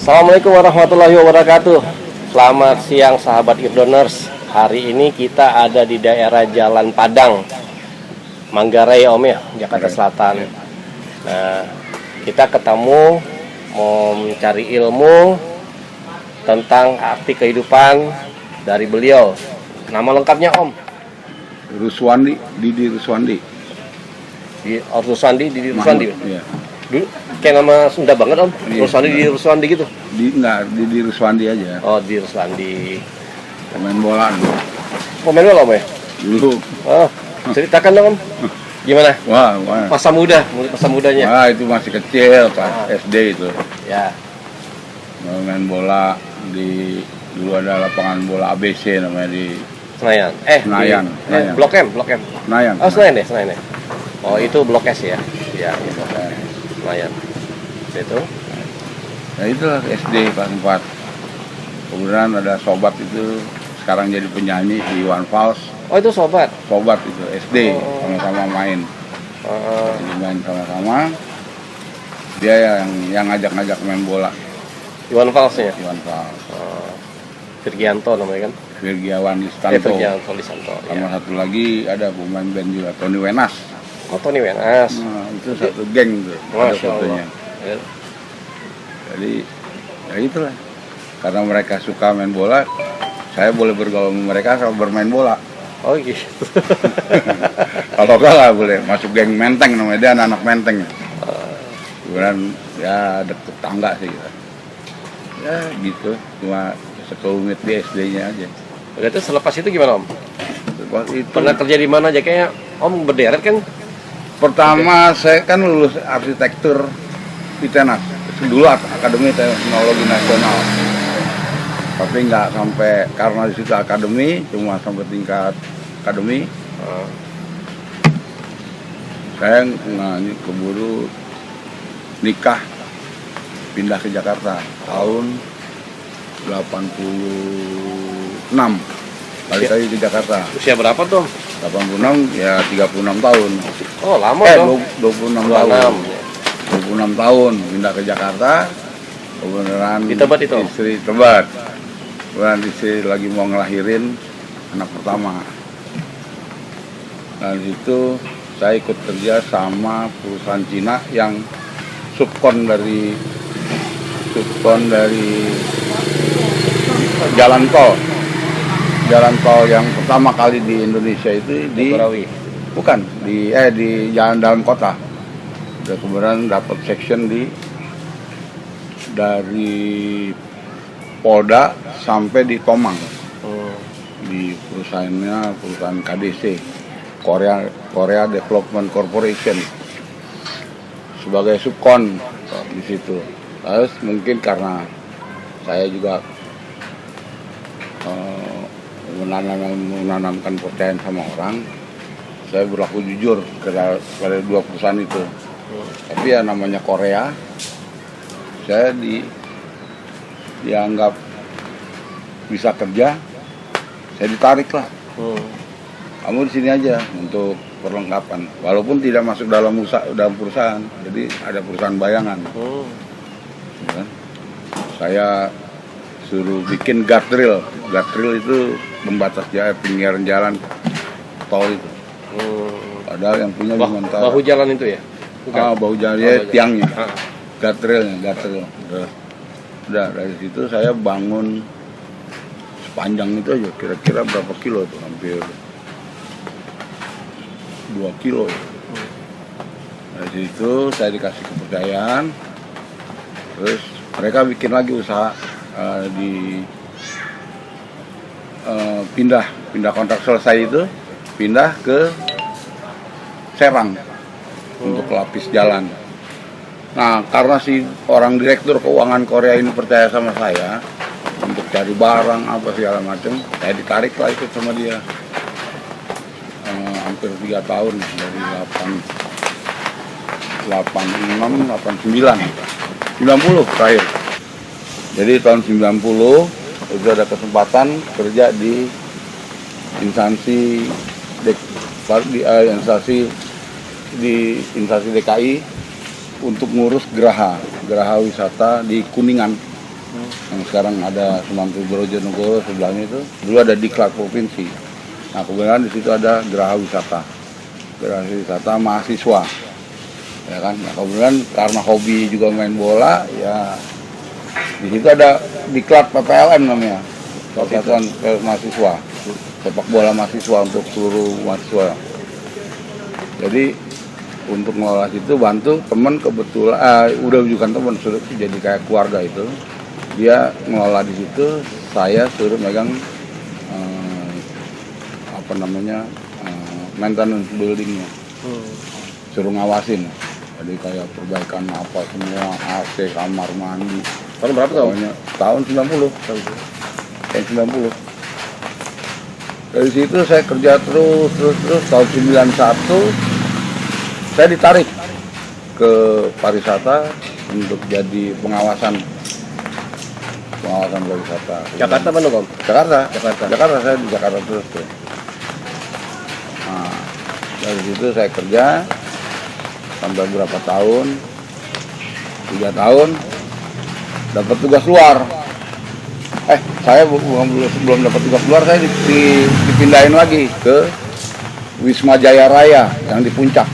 Assalamualaikum warahmatullahi wabarakatuh. Selamat siang sahabat Irdoners. Hari ini kita ada di daerah Jalan Padang, Manggarai Om ya, Jakarta Selatan. Nah, kita ketemu mau mencari ilmu tentang arti kehidupan dari beliau. Nama lengkapnya Om? Ruswandi, Didi Ruswandi. Didi Ruswandi. Iya. Dulu kayak nama Sunda banget Om. Iya. Ruswandi, Didi Ruswandi gitu. Didi Ruswandi aja. Oh, Didi Ruswandi. Pemain bola dulu. Pemain bola Om ya? Dulu. Oh, ceritakan dong Om. Gimana? Wah. Masa mudanya. Wah, itu masih kecil, pas SD itu. Ya. Main bola dulu ada lapangan bola ABC namanya di Senayan. Senayan. Blok M. Senayan. Oh, Senayan deh. Oh, itu Blok S ya. Iya, Blok S. Senayan. Itu. Ya itulah SD kelas 4. Kemudian ada sobat itu sekarang jadi penyanyi di Iwan Fals. Oh, itu sobat itu SD sama-sama main. Jadi main sama-sama. Dia yang ngajak main bola. Iwan Fals ya. Iwan Fals. Virgianto namanya kan. Virgiawan Listanto. Virgianto Listanto. Sama satu lagi ada pemain band juga, Tony Wenas. Oh, Tony Wenas. Nah, itu satu geng tuh. Ada fotonya. Ya. Jadi ya itulah. Karena mereka suka main bola, saya boleh bergaul sama mereka kalau bermain bola. Oh gitu. Kalau enggak boleh masuk geng Menteng, namanya dia anak Menteng. Kemudian ya deket tangga sih kita. Ya gitu, cuma sekelumit di SD-nya aja. Berarti selepas itu gimana Om? Selepas itu Pernah kerja di mana aja? Kayak Om berderet kan? pertama saya kan lulus arsitektur ITENAS. Dulu Akademi Teknologi Nasional. Tapi nggak sampai, karena di situ akademi, cuma sampai tingkat akademi. Saya keburu nikah, pindah ke Jakarta tahun 86, balik lagi ke Jakarta. Usia berapa tuh? 86 ya 36 tahun. Oh, lama dong. 26 tahun. 26 tahun pindah ke Jakarta. Kemudian Di Tebet itu? Istri Tebet. Kemudian istri lagi mau ngelahirin anak pertama. Dan itu saya ikut kerja sama perusahaan Cina yang subkon dari jalan tol yang pertama kali di Indonesia itu di jalan dalam kota. Dan kemudian dapat section dari Polda sampai di Tomang. Di perusahaan KDC, Korea Development Corporation, sebagai subkon di situ. Terus mungkin karena saya juga menanamkan kepercayaan sama orang, saya berlaku jujur pada dua perusahaan itu. Tapi ya namanya Korea, saya dianggap bisa kerja, saya ditarik lah. Kamu di sini aja untuk perlengkapan, walaupun tidak masuk dalam perusahaan, jadi ada perusahaan bayangan. Saya suruh bikin guardrail itu pembatas pinggiran jalan tol itu. Padahal yang punya bahu jalan itu ya? Bahu jalan tiangnya, guardrail. Udah dari situ saya bangun sepanjang itu aja, kira-kira berapa kilo tuh, hampir 2 kilo. Dari situ saya dikasih kepercayaan, terus mereka bikin lagi usaha pindah kontrak selesai itu, pindah ke Serang untuk lapis jalan. Nah, karena si orang direktur keuangan Korea ini percaya sama saya untuk cari barang apa segala macam, saya ditarik lah ikut sama dia. Hampir 3 tahun, dari 86, 89, 90 terakhir. Jadi tahun 90 itu ada kesempatan kerja di instansi DKI untuk ngurus geraha wisata di Kuningan. yang sekarang ada Sunan Brojonegoro sebelahnya itu, dulu ada Diklat Provinsi. Nah kebetulan di situ ada Geraha Wisata mahasiswa, ya kan. Nah, kemudian karena hobi juga main bola, ya di situ ada Diklat PPLM namanya, Persatuan Mahasiswa, sepak bola mahasiswa untuk seluruh mahasiswa. Jadi untuk ngelola situ bantu teman, kebetulan udah bukan teman, sudah jadi kayak keluarga itu. Dia ngelola di situ, saya suruh megang maintenance buildingnya, suruh ngawasin. Jadi kayak perbaikan apa semua, AC, kamar mandi. Tahun berapa tahun? Tahun 90. Tahun 90. Dari situ saya kerja terus tahun 91 saya ditarik ke pariwisata untuk jadi pengawasan pariwisata. Jakarta mana, Om? Jakarta, saya di Jakarta terus tuh. Nah, dari situ saya kerja sampai berapa tahun? 3 tahun dapat tugas luar. Saya belum dapat tugas luar, saya dipindahin lagi ke Wisma Jaya Raya yang di Puncak.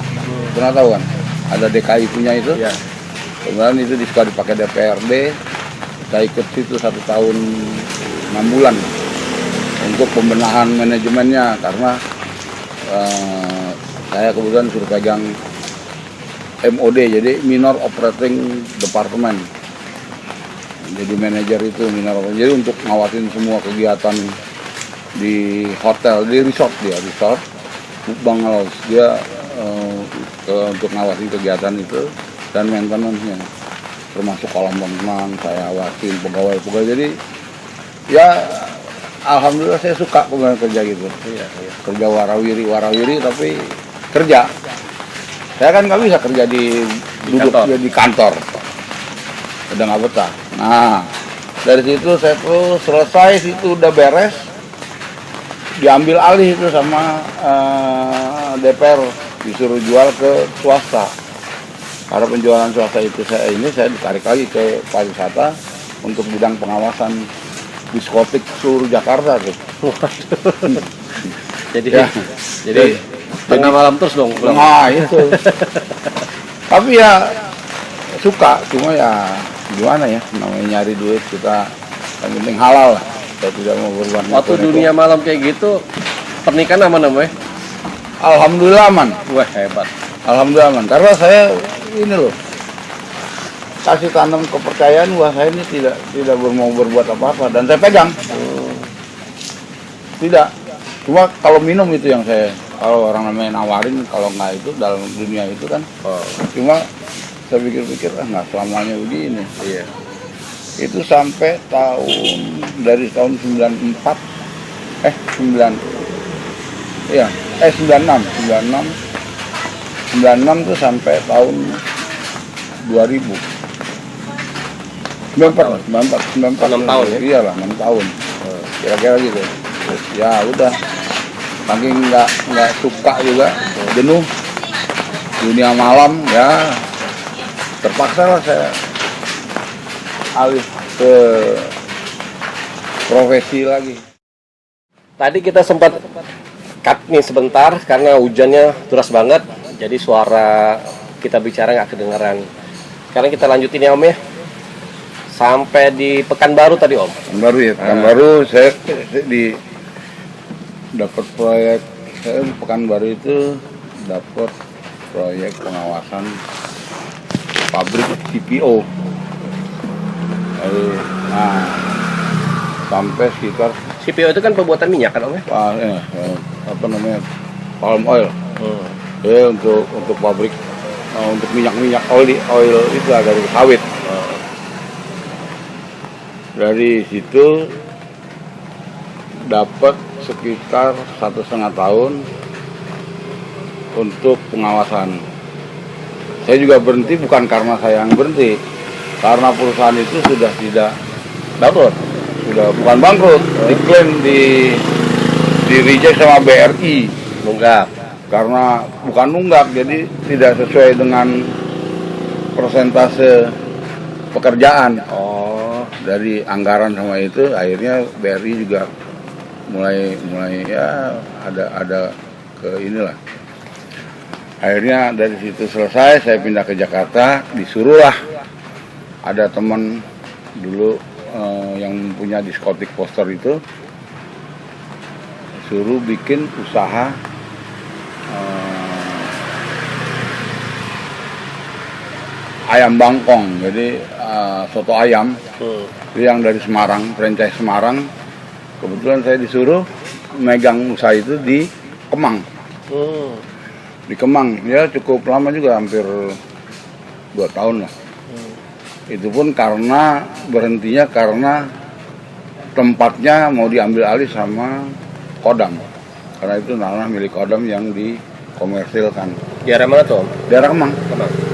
Pernah tahu kan? Ada DKI punya itu. Ya. Kemudian itu suka dipakai DPRD. Saya ikut situ 1 tahun 6 bulan untuk pembenahan manajemennya, karena saya kebetulan suruh pegang MOD, jadi Minor Operating Department. Jadi manajer itu minor, jadi untuk ngawasin semua kegiatan di hotel, di resort Bangladesh dia untuk ngawasin kegiatan itu dan maintenance-nya, termasuk kolam renang saya awasin, pegawai. Jadi ya alhamdulillah saya suka pegawai kerja gitu. Iya. Kerja warawiri tapi kerja. Saya kan nggak bisa kerja di kantor. Udah nggak betah. Nah, dari situ saya terus selesai, situ udah beres, diambil alih itu sama DPR, disuruh jual ke swasta. Karena penjualan swasta itu saya ditarik lagi ke pariwisata untuk bidang pengawasan diskotik seluruh Jakarta tuh. Jadi tengah malam terus dong. Nah itu. Tapi ya suka, cuma ya gimana ya, namanya nyari duit, kita yang penting halal lah. Saya tidak mau berbuat. Waktu dunia malam kayak gitu, pernikahan aman namanya? Alhamdulillah aman. Wah, hebat. Alhamdulillah aman. Karena saya ini loh, kasih tanam kepercayaan bahwa saya ini tidak mau berbuat apa-apa, dan saya pegang. Tidak. Cuma kalau minum itu yang kalau orang namanya nawarin, kalau nggak itu dalam dunia itu kan. Cuma saya pikir-pikir nggak selamanya begini. Iya. Itu sampai dari tahun 96 tuh sampai tahun 2000. 94 6 tahun ya? Iyalah 6 tahun. Kira-kira gitu. Terus ya udah, saking nggak suka juga, jenuh dunia malam, ya terpaksa lah saya alih ke profesi lagi. Tadi kita sempat cut nih sebentar karena hujannya deras banget, jadi suara kita bicara nggak kedengeran. Sekarang kita lanjutin ya Om ya, sampai di Pekanbaru tadi Om. Pekanbaru ya, Pekanbaru saya dapat proyek, saya di Pekanbaru itu dapat proyek pengawasan pabrik CPO. Nah, sampai sekitar CPO itu kan pembuatan minyak kan Om ya? Palm oil. Ya, untuk pabrik, untuk minyak oil itu dari sawit. Dari situ dapat sekitar 1,5 tahun untuk pengawasan. Saya juga berhenti bukan karena saya yang berhenti, karena perusahaan itu sudah tidak bangkrut, bukan bangkrut, diklaim di reject sama BRI, nunggak. Karena bukan nunggak, jadi tidak sesuai dengan persentase pekerjaan. dari anggaran sama itu akhirnya BRI juga mulai ya ada ke inilah. Akhirnya dari situ selesai, saya pindah ke Jakarta, disuruhlah ada teman dulu yang punya diskotik poster itu, suruh bikin usaha ayam bangkong, jadi soto ayam. Itu yang dari Semarang, franchise Semarang. Kebetulan saya disuruh megang usaha itu di Kemang. Di Kemang, ya cukup lama juga, hampir 2 tahun lah. Itu pun berhentinya karena tempatnya mau diambil alih sama Kodam. Karena itu tanah milik Kodam yang dikomersilkan. Di daerah mana tuh, Om? Daerah Kemang.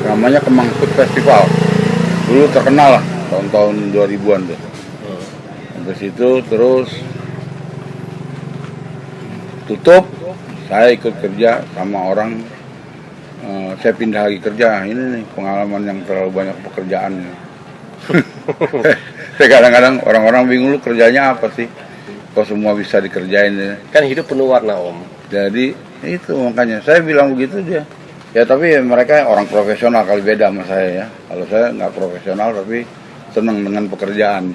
Namanya Kemang Food Festival. Dulu terkenal lah, tahun-tahun 2000-an tuh. Sampai situ terus tutup, saya ikut kerja sama orang, saya pindah lagi kerja. Ini nih pengalaman yang terlalu banyak pekerjaannya. Saya kadang-kadang orang-orang bingung, lu kerjanya apa sih? Kok semua bisa dikerjain ya? Kan hidup penuh warna, Om. Jadi itu makanya saya bilang begitu dia. Ya tapi mereka orang profesional, kali beda sama saya ya. Kalau saya nggak profesional tapi senang dengan pekerjaan.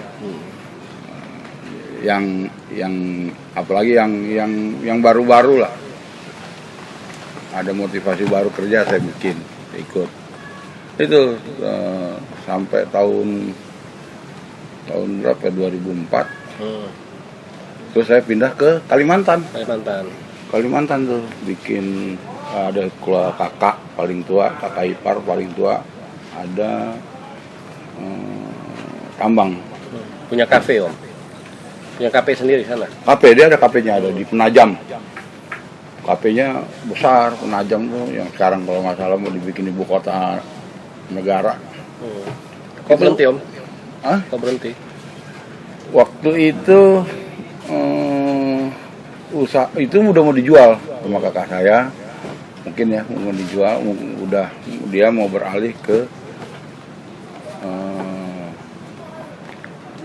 Yang apalagi yang baru-baru lah. Ada motivasi baru kerja saya bikin, ikut. Itu sampai tahun berapa, 2004. Terus saya pindah ke Kalimantan tuh, bikin ada keluarga kakak paling tua, kakak ipar paling tua, ada tambang. Punya kafe, Om? Punya kafe sendiri di sana? Kafe, dia ada kafenya, ada di Penajam. Kafenya besar, Penajam tuh, yang sekarang kalau nggak salah mau dibikin ibu kota negara. Kok berhenti, Om? Hah? Kok berhenti? Waktu itu usaha itu udah mau dijual sama kakak saya, mungkin ya mau dijual, udah dia mau beralih ke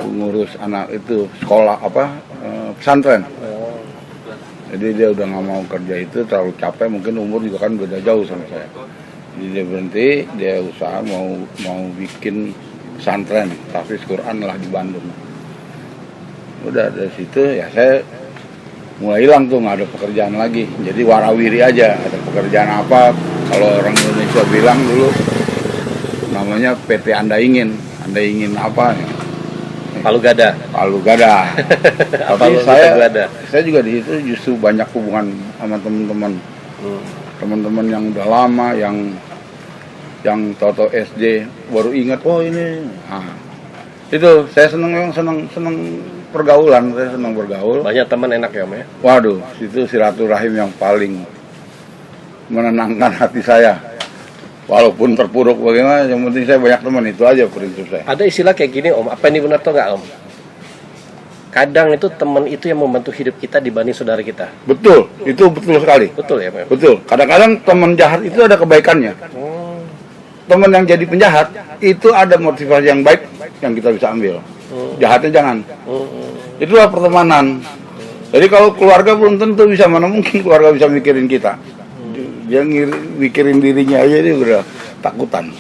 ngurus anak itu sekolah pesantren. Jadi dia udah nggak mau kerja itu, terlalu capek, mungkin umur juga kan beda jauh sama saya. Jadi dia berhenti, dia usaha mau bikin pesantren tahfiz Quran lah di Bandung. Udah dari situ ya saya mulai hilang tuh, nggak ada pekerjaan lagi. Jadi warawiri aja, ada pekerjaan apa? Kalau orang Indonesia bilang dulu namanya PT Anda ingin apa? Palu Gada. Tapi saya juga di situ justru banyak hubungan sama teman-teman yang udah lama, yang toto SD baru ingat, oh ini. Nah, itu saya seneng pergaulan, saya senang bergaul. Banyak teman, enak ya, Om ya? Waduh, itu silaturahim yang paling menenangkan hati saya. Walaupun terpuruk bagaimana, yang penting saya banyak teman, itu aja prinsip saya. Ada istilah kayak gini, Om, apa ini benar atau enggak, Om? Kadang itu teman itu yang membantu hidup kita dibanding saudara kita. Betul, itu betul sekali. Betul ya, Pak? Betul. Kadang-kadang teman jahat itu ada kebaikannya. Teman yang jadi penjahat itu ada motivasi yang baik yang kita bisa ambil. Jahatnya jangan. Itulah pertemanan. Jadi kalau keluarga belum tentu bisa, mana mungkin keluarga bisa mikirin kita. Dia mikirin dirinya aja, dia udah takutan.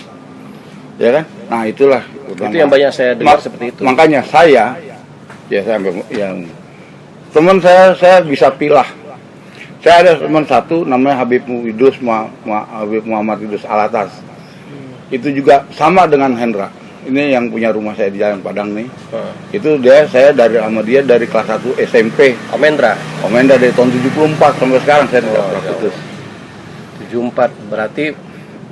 Ya kan? Nah, itulah. Itu yang banyak saya dengar seperti itu. Makanya saya teman saya bisa pilah. Saya ada teman satu namanya Habib Muhammad Idrus Alatas. Itu juga sama dengan Hendra. Ini yang punya rumah saya di Jalan Padang nih. Itu saya sama dia dari kelas 1 SMP. Om Hendra dari tahun 74 sampai sekarang saya tidak pernah putus. 74 berarti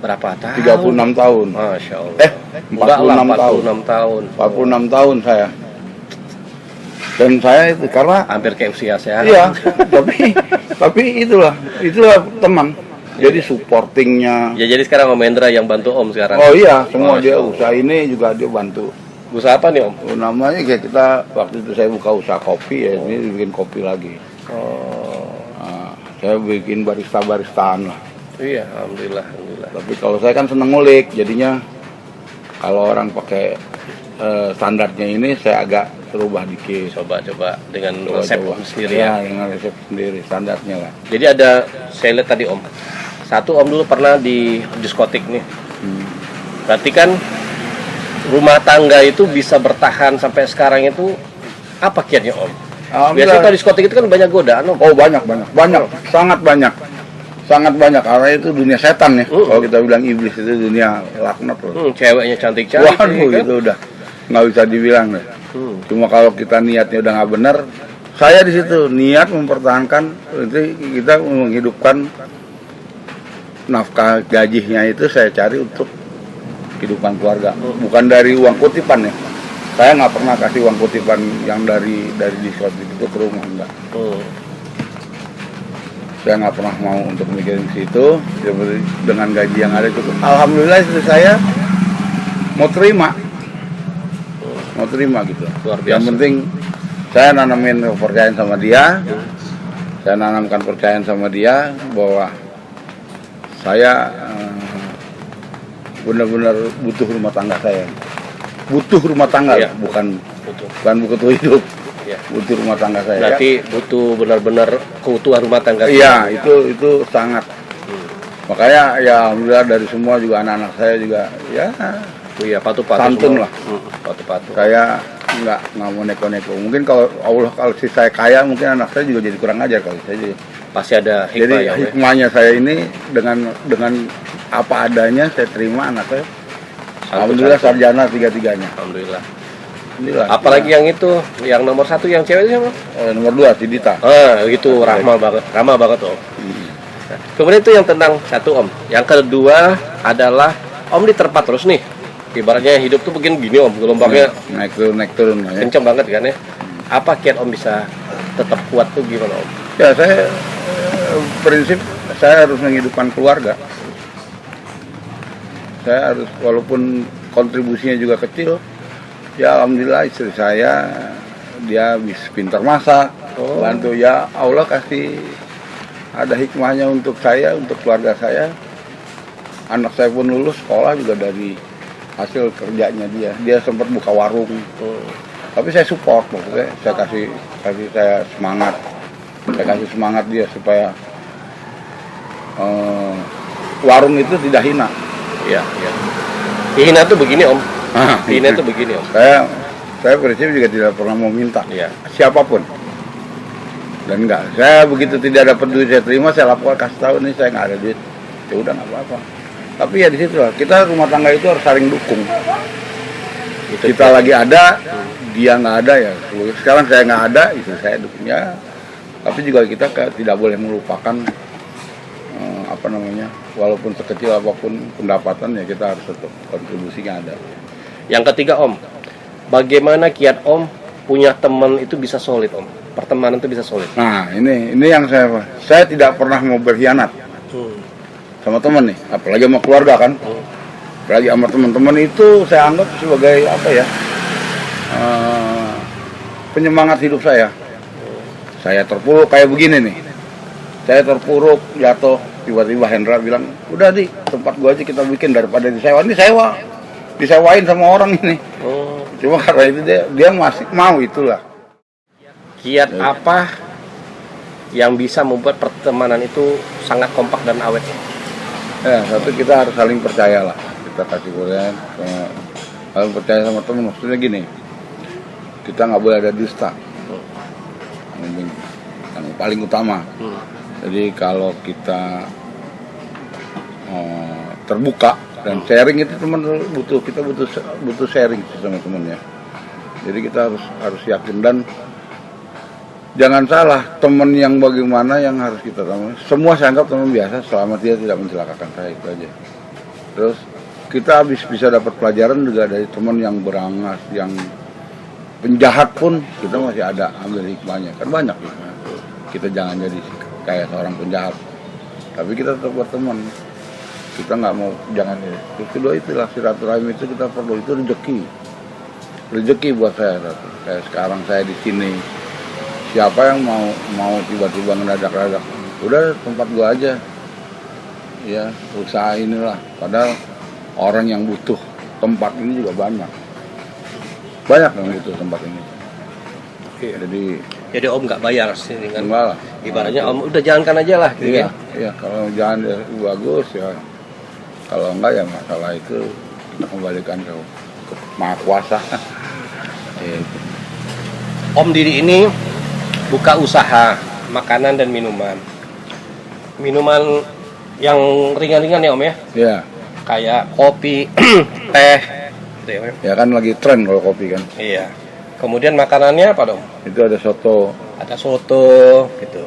berapa tahun? 36 tahun. Masya Allah. 46 tahun saya. Dan saya itu karena hampir kayak usia saya. Iya, tapi itulah teman. Jadi supportingnya. Ya, jadi sekarang Om Hendra yang bantu Om sekarang. Oh iya, semua dia usaha ini juga dia bantu. Usaha apa nih, Om? Namanya kayak kita waktu itu saya buka usaha kopi ya, ini bikin kopi lagi. Nah, saya bikin barista-baristaan lah. Iya, alhamdulillah. Tapi kalau saya kan seneng ngulik, jadinya kalau orang pakai standarnya ini saya agak rubah dikit. Coba dengan resep Om sendiri ya. Dengan resep sendiri, standarnya lah. Jadi ada, saya lihat tadi Om, satu Om dulu pernah di diskotik nih. Berarti kan rumah tangga itu bisa bertahan sampai sekarang itu apa kiatnya Om? Biasanya kalau diskotik itu kan banyak godaan Om. Oh banyak, sangat banyak karena itu dunia setan ya. Kalau kita bilang iblis itu dunia laknat loh. Ceweknya cantik-cantik. Waduh, kan? itu udah nggak bisa dibilang deh. Cuma kalau kita niatnya udah nggak benar, saya di situ niat mempertahankan, itu kita menghidupkan nafkah gajinya itu saya cari untuk kehidupan keluarga, bukan dari uang kutipan ya. Saya nggak pernah kasih uang kutipan yang dari diskotik itu ke rumah, enggak. Saya nggak pernah mau untuk mikirin situ. Dengan gaji yang ada cukup, alhamdulillah itu saya mau terima gitu. Yang penting saya nanamin kepercayaan sama dia, saya nanamkan kepercayaan sama dia bahwa saya benar-benar butuh rumah tangga saya, ya. bukan butuh hidup. Ya. Butuh rumah tangga saya. Berarti butuh benar-benar keutuhan rumah tangga. Iya, itu sangat. Makanya ya alhamdulillah dari semua juga anak-anak saya juga ya. Iya, patuh-patuh. Santun lah. Patuh-patuh. Saya nggak mau neko-neko. Mungkin kalau si saya kaya, mungkin anak saya juga jadi kurang ajar kali saya juga. Pasti ada hikmah. Jadi ya, hikmahnya saya ini dengan apa adanya saya terima anak saya. Alhamdulillah sarjana tiga-tiganya. Alhamdulillah. Inilah, apalagi yang itu, yang nomor 1 yang cewek siapa? Nomor 2 si Dita. Gitu ramah banget Om. Nah, kemudian itu yang tentang satu Om. Yang kedua adalah Om diterpa terus nih. Ibaratnya hidup tuh begini Om, gelombangnya naik turun ya. Kenceng banget kan ya. Apa kiat Om bisa tetap kuat tuh gimana Om? Ya saya prinsip saya harus menghidupkan keluarga. Saya harus, walaupun kontribusinya juga kecil, ya alhamdulillah istri saya dia bisa pintar masak, bantu ya Allah kasih ada hikmahnya untuk saya, untuk keluarga saya. Anak saya pun lulus sekolah juga dari hasil kerjanya dia. Dia sempat buka warung, tapi saya support, maksudnya saya kasih saya semangat, dia supaya warung itu tidak hina. Iya. Hina tuh begini Om. Hina tuh begini Om. Saya prinsip juga tidak pernah mau minta, siapapun. Dan enggak, saya begitu tidak dapat duit saya terima, saya lapor kasih tahu nih saya nggak ada duit, ya udah nggak apa-apa. Tapi ya di situ lah, kita rumah tangga itu harus saling dukung. Kita lagi ada, dia nggak ada ya. Sekarang saya nggak ada, itu saya dukungnya. Tapi juga kita tidak boleh melupakan walaupun sekecil apapun pendapatan ya kita harus tetap kontribusinya ada. Yang ketiga Om, bagaimana kiat Om punya teman itu bisa solid Om, pertemanan itu bisa solid. Nah ini yang saya tidak pernah mau berkhianat sama teman nih, apalagi sama keluarga kan. Apalagi sama teman-teman itu saya anggap sebagai penyemangat hidup saya. Saya terpuruk kayak begini nih, saya terpuruk jatuh, tiba-tiba Hendra bilang, udah di tempat gua aja kita bikin daripada disewain sama orang ini. Cuma karena itu dia masih mau, itulah. Kiat apa yang bisa membuat pertemanan itu sangat kompak dan awet? Ya, satu kita harus saling percaya lah. Kita kasih kepercayaan, saling percaya sama teman. Maksudnya gini, kita nggak boleh ada dusta. Yang paling utama. Jadi kalau kita terbuka dan sharing itu kita butuh sharing sama teman ya. Jadi kita harus yakin, dan jangan salah, teman yang bagaimana yang harus kita tahu. Semua saya anggap teman biasa selama dia tidak mencelakakan saya, itu aja. Terus kita bisa dapat pelajaran juga dari teman yang berangas, yang penjahat pun kita masih ada ambil hikmahnya. Kan banyak hikmah. Kita jangan jadi kayak seorang penjahat, tapi kita tetap berteman. Kita nggak mau, jangan ya. Kedua itulah silaturahmi itu kita perlu, itu rezeki buat saya. Kayak sekarang saya di sini, siapa yang mau tiba-tiba ngedadak-dadak, udah tempat gua aja, ya usaha inilah. Padahal orang yang butuh tempat ini juga banyak. Banyak yang gitu tempat ini. Iya. Jadi Om nggak bayar sih dengan enggak lah. ibaratnya Om udah jalankan aja lah gitu Iya, ya. iya, kalau jalan bagus ya. Kalau enggak ya masalah itu kita kembalikan ke Maha Kuasa. Gitu. Om Didi ini buka usaha makanan dan minuman. Minuman yang ringan-ringan ya Om ya. Iya. Kayak kopi, teh, gitu ya, Om. Ya kan lagi tren kalau kopi kan. Iya. Kemudian makanannya apa dong? Itu ada soto. Ada soto gitu.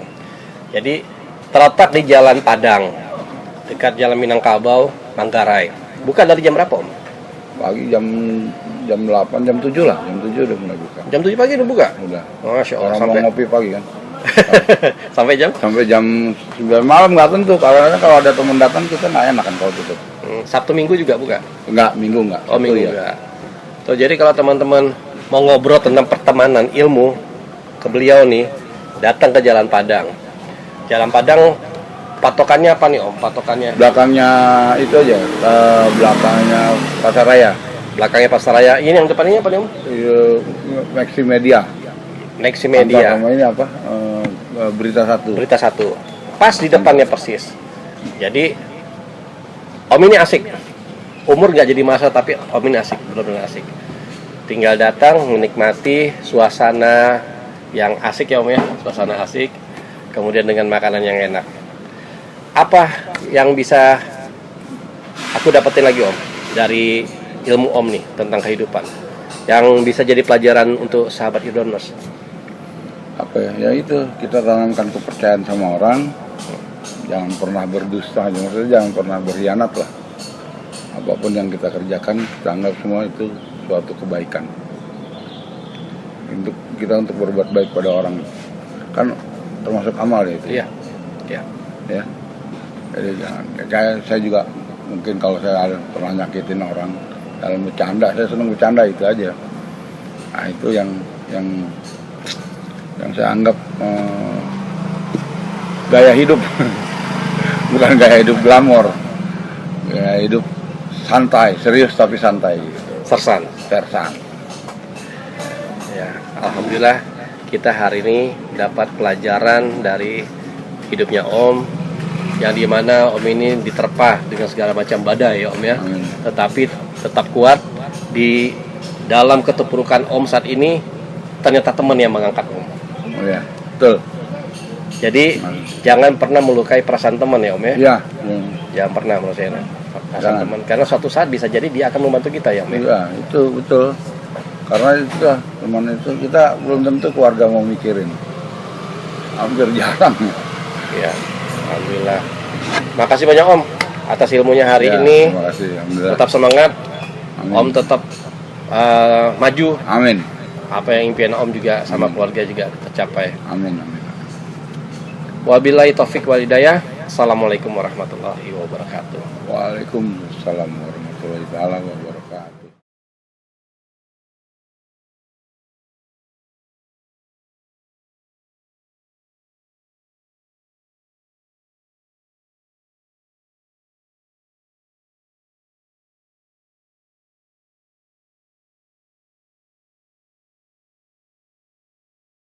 Jadi terletak di Jalan Padang, dekat Jalan Minangkabau, Manggarai. Buka dari jam berapa Om? Pagi jam 8, jam 7 lah. Jam 7 udah mulai buka. Jam 7 pagi udah buka? Udah. Masya Allah. Orang Sampai mau ngopi pagi kan. sampai jam? Sampai jam 9 malam nggak tentu. Kalau ada teman datang kita nggak enak kan kalau tutup. Sabtu Minggu juga buka? Enggak, Minggu enggak. Oh, Minggu ya. enggak. So, jadi kalau teman-teman mau ngobrol tentang pertemanan ilmu ke beliau nih, datang ke Jalan Padang. Jalan Padang patokannya apa nih Om? Patokannya Belakangnya itu aja, belakangnya Pasar Raya. belakangnya Pasar Raya. Ini yang depannya apa nih Om? Maxi Media. Nexi Media. Sama ini apa? Berita Satu. Berita Satu. Pas di depannya persis. Jadi Om ini asik. Umur nggak jadi masalah tapi Om ini asik, benar-benar asik. Tinggal datang menikmati suasana yang asik ya Om ya, suasana asik. Kemudian dengan makanan yang enak. Apa yang bisa aku dapetin lagi Om dari ilmu Om nih tentang kehidupan yang bisa jadi pelajaran untuk sahabat Eardoners? Apa ya? Ya itu, kita tanamkan kepercayaan sama orang. Jangan pernah berdusta, maksudnya jangan pernah berkhianat lah. Apapun yang kita kerjakan, kita anggap semua itu suatu kebaikan. Untuk kita untuk berbuat baik pada orang, kan termasuk amal ya itu. Iya. Iya. Ya. Jadi jangan. Saya juga mungkin kalau saya pernah nyakitin orang dalam bercanda, saya senang bercanda itu aja. Nah itu yang saya anggap gaya hidup. Bukan gaya hidup glamor, gaya hidup santai, serius tapi santai gitu. Sersan. Ya, alhamdulillah kita hari ini dapat pelajaran dari hidupnya Om, yang dimana Om ini diterpa dengan segala macam badai ya Om ya. Tetapi tetap kuat di dalam keterpurukan Om saat ini. Ternyata teman yang mengangkat Om. Oh ya, betul. Jadi jangan pernah melukai perasaan teman ya Om ya. Iya. Jangan pernah menurut saya perasaan Jangan. teman, karena suatu saat bisa jadi dia akan membantu kita ya Om ya. Iya, itu betul. Karena itu lah, teman itu kita belum tentu keluarga mau mikirin. Hampir jarang. Ya, alhamdulillah. Makasih banyak Om atas ilmunya hari Ya, ini. terima kasih, alhamdulillah. Tetap semangat. Amin. Om tetap maju. Amin. Apa yang impian Om juga sama keluarga juga tercapai. Amin. Wabillahi taufik wal hidayah. Assalamualaikum warahmatullahi wabarakatuh. Waalaikumsalam warahmatullahi wabarakatuh.